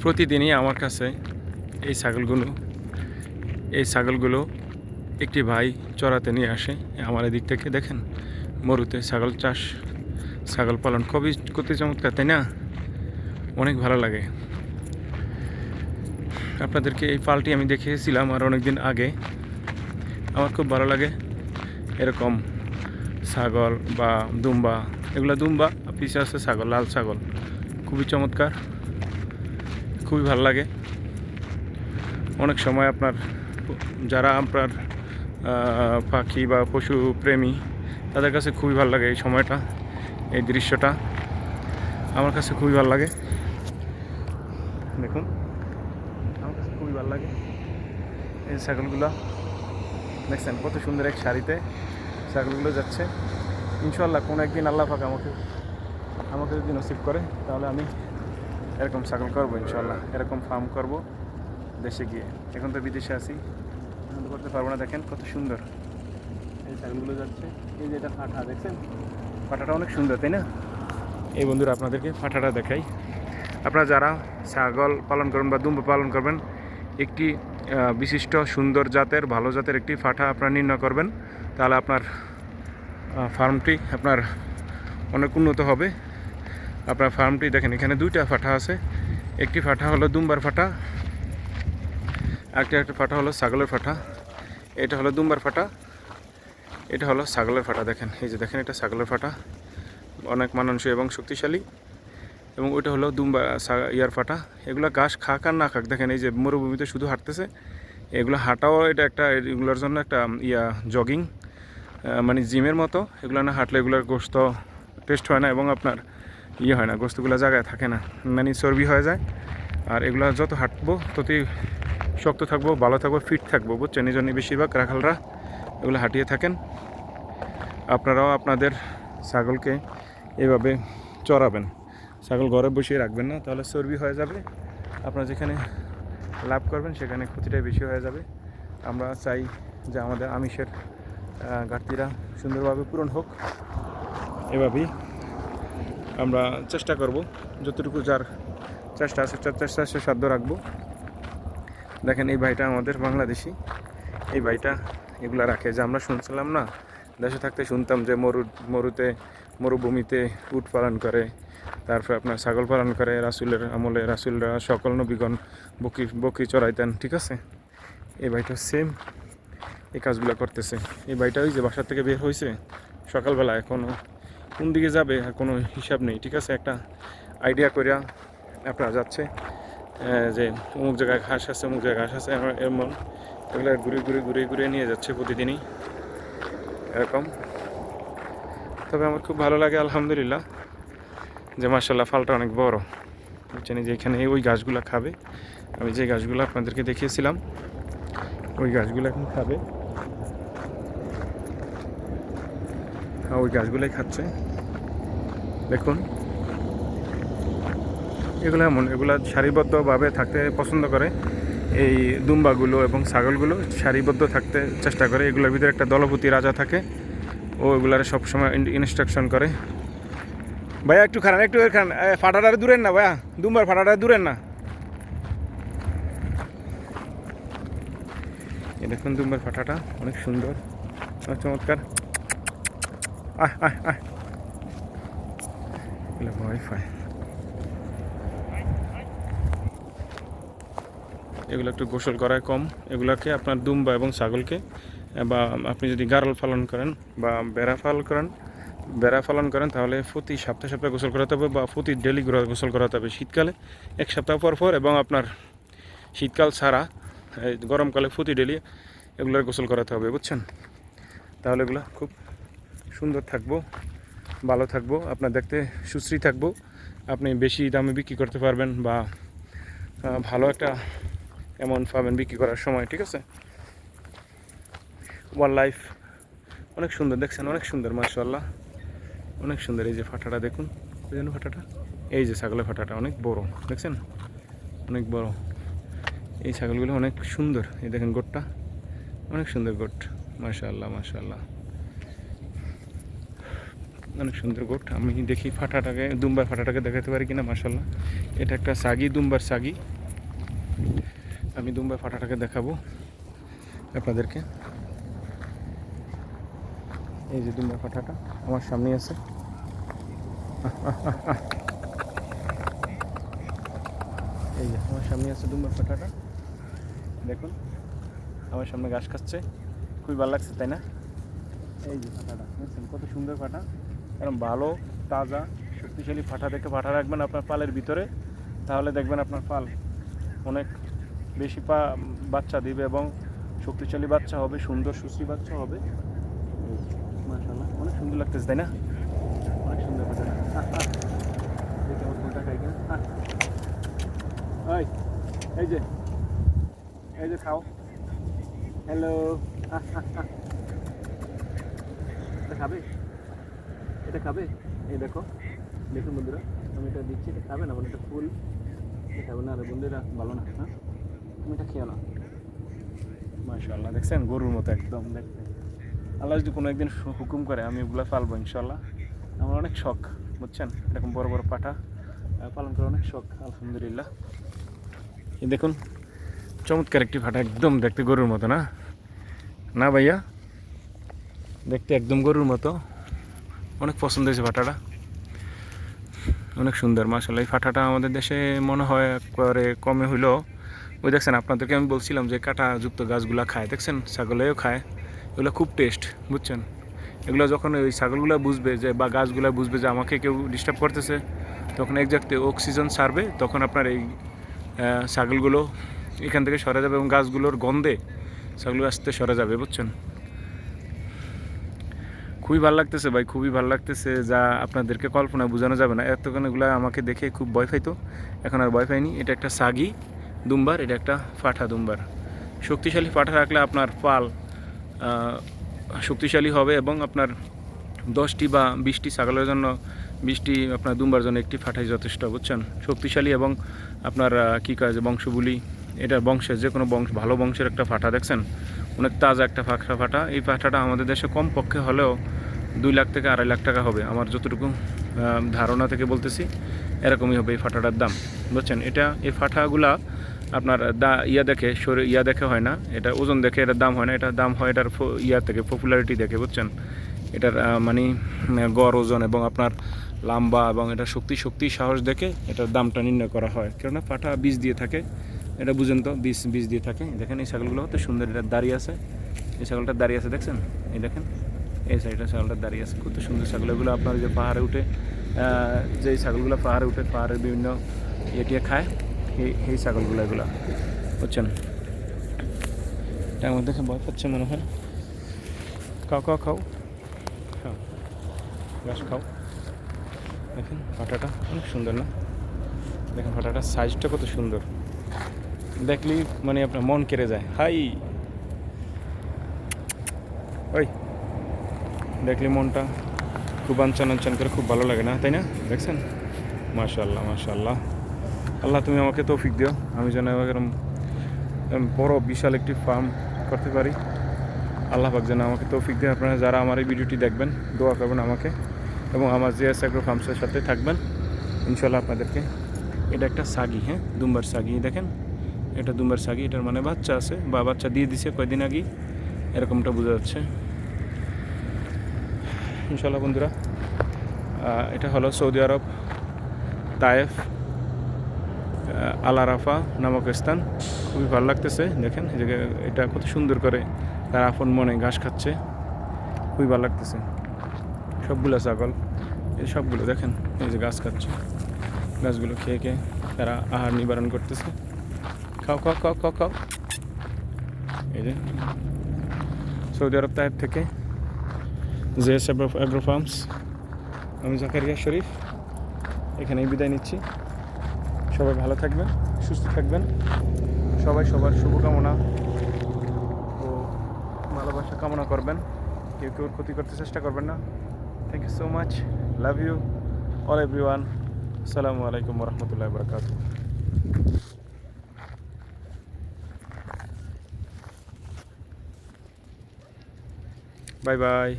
প্রতিদিনই আমার কাছে এই ছাগলগুলো একটি ভাই চড়াতে নিয়ে আসে আমার এদিক থেকে। দেখেন মরুতে ছাগল চাষ, ছাগল পালন খুবই কত চমৎকার, তাই না? অনেক ভালো লাগে। আপনাদেরকে এই পালটি আমি দেখিয়েছিলাম আর অনেক দিন আগে। আমার খুব ভালো লাগে এরকম ছাগল বা দুম্বা, এগুলো দুম্বা, পিছে আছে ছাগল, লাল ছাগল, খুবই চমৎকার, খুবই ভালো লাগে। অনেক সময় যারা আপনার পাখি বা পশু প্রেমী তাদের কাছে খুবই ভালো লাগে এই সময়টা, এই দৃশ্যটা আমার কাছে খুবই ভালো লাগে। দেখুন আমার কাছে খুবই ভালো লাগে এই ছাগলগুলো। দেখছেন কত সুন্দর এক সারিতে ছাগলগুলো যাচ্ছে। ইনশাল্লাহ কোনো একদিন আল্লাহ পাক আমাকে যদি নসিব করে তাহলে আমি এরকম ছাগল করবো ইনশাল্লাহ, এরকম ফার্ম করব দেশে গিয়ে। এখন তো বিদেশে আছি, আনন্দ করতে পারবো না। দেখেন কত সুন্দর এই ছাগলগুলো যাচ্ছে। এই যে এটা ফাটা, দেখছেন ফাটাটা অনেক সুন্দর, তাই না? এই বন্ধুরা আপনাদেরকে ফাটাটা দেখাই। আপনারা যারা ছাগল পালন করবেন বা দুম্বা পালন করবেন, একটি বিশিষ্ট সুন্দর জাতের ভালো জাতের একটি ফাটা আপনারা নির্ণয় করবেন, তাহলে আপনার ফার্মটি আপনার অনেক উন্নত হবে। আপনার ফার্মটি দেখেন এখানে দুইটা ফাটা আছে, একটি ফাটা হলো দুম্বার ফাটা, একটা ফাটা হলো ছাগলের ফাটা। এটা হলো দুম্বার ফাটা, এটা হলো ছাগলের ফাটা। দেখেন এই যে দেখেন এটা ছাগলের ফাটা, অনেক মানানসই এবং শক্তিশালী। এবং ওইটা হলো দুম্বা ইয়ার ফাটা। এগুলো ঘাস খাক আর না খাক, দেখেন এই যে মরুভূমিতে শুধু হাঁটতেছে। এগুলো হাঁটাও এটা একটা এগুলোর জন্য একটা জগিং, মানে জিমের মতো। এগুলো না হাঁটলে এগুলোর গোস্ত টেস্ট হয় না এবং আপনার হয় না, গোস্তগুলো জায়গায় থাকে না, মানে চর্বি হয়ে যায়। আর এগুলো যত হাঁটবো ততই শক্ত থাকবো, ভালো থাকবো, ফিট থাকবো, বুঝছেন? এই জন্য বেশিরভাগ রাখালরা এগুলো হাঁটিয়ে থাকেন। আপনারাও আপনাদের ছাগলকে এভাবে চড়াবেন। ছাগল ঘরে বসিয়ে রাখবেন না, তাহলে চর্বি হয়ে যাবে। আপনারা যেখানে লাভ করবেন সেখানে ক্ষতিটাই বেশি হয়ে যাবে। আমরা চাই যে আমাদের আমিষের ঘাটতিরা সুন্দরভাবে পূরণ হোক। এভাবেই আমরা চেষ্টা করব, যতটুকু যার চেষ্টা আছে চেষ্টা সাধ্য রাখবো। দেখেন এই ভাইটা আমাদের বাংলাদেশি, এই ভাইটা এগুলা রাখে। যে আমরা শুনছিলাম না, দেশে থাকতে শুনতাম যে মরুভূমিতে উট পালন করে, তারপরে আপনার ছাগল পালন করে। রাসূলের আমলে রাসূলরা সকল নবীগণ বকরি চড়াইতেন, ঠিক আছে? এই ভাইটা সেম এই কাজগুলো করতেছে। এই ভাইটা ওই যে বাসার থেকে বের হয়েছে সকালবেলা, এখনও কোন দিকে যাবে আর কোনো হিসাব নেই, ঠিক আছে? একটা আইডিয়া করিয়া আপনারা যাচ্ছে যে অমুক জায়গায় ঘাস আছে, অমুক জায়গায় ঘাস আছে, এমন এগুলো ঘুরে নিয়ে যাচ্ছে প্রতিদিনই এরকম। তবে আমার খুব ভালো লাগে আলহামদুলিল্লাহ যে মাশাআল্লাহ ফালটা অনেক বড়, বুঝছেন? যে এখানে ওই গাছগুলো খাবে, আমি যে গাছগুলো আপনাদেরকে দেখিয়েছিলাম ওই গাছগুলো এখন খাবে। ওই গাছগুলাই খাচ্ছে। দেখুন এগুলা সারিবদ্ধভাবে থাকতে পছন্দ করে। এই দুম্বাগুলো এবং ছাগলগুলো সারিবদ্ধ থাকতে চেষ্টা করে। এগুলোর ভিতরে একটা দলপতি রাজা থাকে, ও এগুলার সবসময় ইনস্ট্রাকশন করে। ভাইয়া একটু খারান, একটু খান, ফাটাটা দূরেন না ভাইয়া, দুম্বার ফাটাটা দূরেন না। এই দেখুন দুম্বার ফাটাটা অনেক সুন্দর, অনেক চমৎকার। ওয়াইফাই এগুলো একটু গোসল করায় কম। এগুলোকে আপনার দুম্বা এবং ছাগলকে, বা আপনি যদি গারল পালন করেন বা বেড়া পালন করেন তাহলে প্রতি সপ্তাহে গোসল করাতে হবে, বা প্রতি ডেলি গোসল করাতে হবে। শীতকালে এক সপ্তাহ পর এবং আপনার শীতকাল ছাড়া গরমকালে প্রতি ডেলি এগুলোর গোসল করাতে হবে, বুঝছেন? তাহলে এগুলো খুব সুন্দর থাকবো, ভালো থাকবো, আপনার দেখতে সুশ্রী থাকবো। আপনি বেশি দামে বিক্রি করতে পারবেন বা ভালো একটা অ্যামাউন্ট পাবেন বিক্রি করার সময়, ঠিক আছে? ওয়াইল্ড লাইফ অনেক সুন্দর, দেখছেন অনেক সুন্দর মাশাআল্লাহ, অনেক সুন্দর। এই যে ফাটাটা দেখুন, ওই জন্য ফাটাটা, এই যে ছাগলের ফাটাটা অনেক বড়, দেখছেন অনেক বড়। এই ছাগলগুলো অনেক সুন্দর। এই দেখেন গোটটা অনেক সুন্দর গোট, মাশাআল্লাহ মাশাআল্লাহ, অনেক সুন্দর গোট। আমি দেখি দুম্বার ফাটাটাকে দেখাতে পারি কিনা। মাশাআল্লাহ এটা একটা সাগি, দুম্বার সাগি। আমি দুম্বার ফাটাটাকে দেখাবো আপনাদেরকে। এই যে দুম্বার ফাটাটা আমার সামনে আছে। এই যে আমার সামনে আছে দুম্বার ফাটাটা, দেখুন আমার সামনে ঘাস খাচ্ছে, খুবই ভালো লাগছে তাই না? এই যে ফাটাটা দেখছেন কত সুন্দর ফাটা, কারণ ভালো তাজা শক্তিশালী ফাটা দেখে ফাটা রাখবেন আপনার পালের ভিতরে, তাহলে দেখবেন আপনার পাল অনেক বেশি বাচ্চা দিবে এবং শক্তিশালী বাচ্চা হবে, সুন্দর সুশ্রী বাচ্চা হবে। মাশাআল্লাহ অনেক সুন্দর লাগতেছে তাই না? অনেক সুন্দর ফাটাটা। দেখি আমার ফুলটা খাই কিনা। এই যে এই যে খাও, হ্যালো। এটা খাবে, এটা খাবে, এই দেখো, দেখুন বন্ধুরা আমি এটা দিচ্ছি, এটা খাবে না, মানে এটা ফুল, এটা খাবে না, আর বন্ধুরা ভালো না, হ্যাঁ তুমি এটা খেও না। মাশাআল্লাহ দেখছেন গরুর মতো একদম দেখতে। আল্লাহ যদি কোনো একদিন হুকুম করে আমি ওগুলো পালবো ইনশাল্লাহ। আমার অনেক শখ বুঝছেন, এরকম বড় বড় পাঠা পালন করার অনেক শখ আলহামদুলিল্লাহ। এই দেখুন চমৎকার একটি ফাটা, একদম দেখতে গরুর মতো না, না ভাইয়া? দেখতে একদম গরুর মতো, অনেক পছন্দ হয়েছে ফাটাটা, অনেক সুন্দর মাশাআল্লাহ। এই ফাটাটা আমাদের দেশে মনে হয় একবারে কমে হইলেও, ওই দেখছেন আপনাদেরকে আমি বলছিলাম যে কাঁটাযুক্ত গাছগুলো খায়, দেখছেন ছাগলেও খায়, এগুলো খুব টেস্ট বুঝছেন। এগুলো যখন ওই ছাগলগুলো বুঝবে যে বা গাছগুলো বুঝবে যে আমাকে কেউ ডিস্টার্ব করতেছে, তখন একজাক্ট অক্সিজেন ছাড়বে, তখন আপনার এই ছাগলগুলো এখান থেকে সরে যাবে এবং গাছগুলোর গন্ধে ছাগলগুলো আস্তে সরে যাবে বুঝছেন। খুবই ভালো লাগতেছে ভাই, খুবই ভালো লাগতেছে, যা আপনাদেরকে কল্পনা বোঝানো যাবে না। এতক্ষণ এগুলো আমাকে দেখে খুব ভয় পাইতো, এখন আর ভয় পাইনি। এটা একটা সাগি দুম্বার, এটা একটা ফাটা দুম্বার। শক্তিশালী ফাটা রাখলে আপনার পাল শক্তিশালী হবে এবং আপনার 10টি বা 20টি ছাগলের জন্য 20টি আপনার দুম্বার জন্য একটি ফাটাই যথেষ্ট বুঝছেন। শক্তিশালী এবং আপনার কী কাজ বংশগুলি, এটার বংশের যে কোনো বংশ, ভালো বংশের একটা ফাটা দেখছেন, অনেক তাজা একটা ফাটা। এই ফাটাটা আমাদের দেশে কম পক্ষে হলেও 2 লাখ থেকে 2.5 লাখ টাকা হবে, আমার যতটুকু ধারণা থেকে বলতেছি, এরকমই হবে এই ফাটাটার দাম বুঝছেন। এই ফাটাগুলা আপনার ইয়া দেখে হয় না, এটা ওজন দেখে এটার দাম হয় না, এটার দাম হয় এটার থেকে পপুলারিটি দেখে বুঝছেন। এটার মানে গড় ওজন এবং আপনার লম্বা এবং এটার শক্তি সাহস দেখে এটার দামটা নির্ণয় করা হয়, কেননা ফাটা বীজ দিয়ে থাকে, এটা বুঝেন তো, বীজ দিয়ে থাকে। দেখেন এই ছাগলগুলো কত সুন্দর, এটা দাঁড়িয়ে আছে, এই ছাগলটা দাঁড়িয়ে আছে দেখছেন, এই দেখেন এই সাইডটা ছাগলটা দাঁড়িয়ে আছে, কত সুন্দর ছাগল। এগুলো আপনার যে পাহাড়ে উঠে, যেই ছাগলগুলো পাহাড়ে উঠে পাহাড়ের বিভিন্ন ইয়ে খায়, এই ছাগলগুলো এগুলো বুঝছেন। এটা আমার দেখে ভয় পাচ্ছে মনে হয়। খাও খাও খাও খাও, ঘাস খাও। দেখেন ফাটাটা অনেক সুন্দর না? দেখেন ফাটাটার সাইজটা কত সুন্দর, দেখলেই মানে আপনার মন কেড়ে যায়। হাই ওই দেখলে মনটা খুব আনচান করে খুব ভালো লাগে না, তাই না? দেখছেন মাশাআল্লাহ মাশাআল্লাহ। আল্লাহ তুমি আমাকে তৌফিক দিও, আমি যেন এরকম বড় বিশাল একটি ফার্ম করতে পারি। আল্লাহ পাক যেন আমাকে তৌফিক দিয়ে। আপনারা যারা আমার এই ভিডিওটি দেখবেন দোয়া করবেন আমাকে এবং আমার জিএস অ্যাগ্রো ফার্মসের সাথে থাকবেন ইনশাল্লাহ আপনাদেরকে। এটা একটা সাগি, হ্যাঁ দুম্বার সাগি, দেখেন এটা দুম্বার সাগি, এটার মানে বাচ্চা আছে বা বাচ্চা দিয়ে দিছে কয়েকদিন আগেই, এরকমটা বোঝা যাচ্ছে ইনশাল্লাহ বন্ধুরা। এটা হলো সৌদি আরব তায়েফ আল আরাফা নামক স্থান, খুবই ভালো লাগতেছে। দেখেন এই জায়গায় এটা কত সুন্দর করে তার আপন মনে ঘাস খাচ্ছে, খুবই ভালো লাগতেছে। সবগুলো ছাগল এই সবগুলো দেখেন এই যে ঘাস খাচ্ছে, গাছগুলো খেয়ে তারা আহার নিবারণ করতেছে। খাও খাও খাও খাও খাও। এই যে সৌদি আরব তায়েফ থেকে জিএস অ্যাগ্রো ফার্মস, আমি জাকারিয়া শরীফ এখানেই বিদায় নিচ্ছি। সবাই ভালো থাকবেন, সুস্থ থাকবেন, সবাই সবার শুভকামনা ও ভালোবাসা কামনা করবেন, কেউ ক্ষতি করতে চেষ্টা করবেন না। Thank you so much, love you all everyone. আসসালামু আলাইকুম ওয়া রাহমাতুল্লাহি ওয়া বারাকাতুহু। Bye by.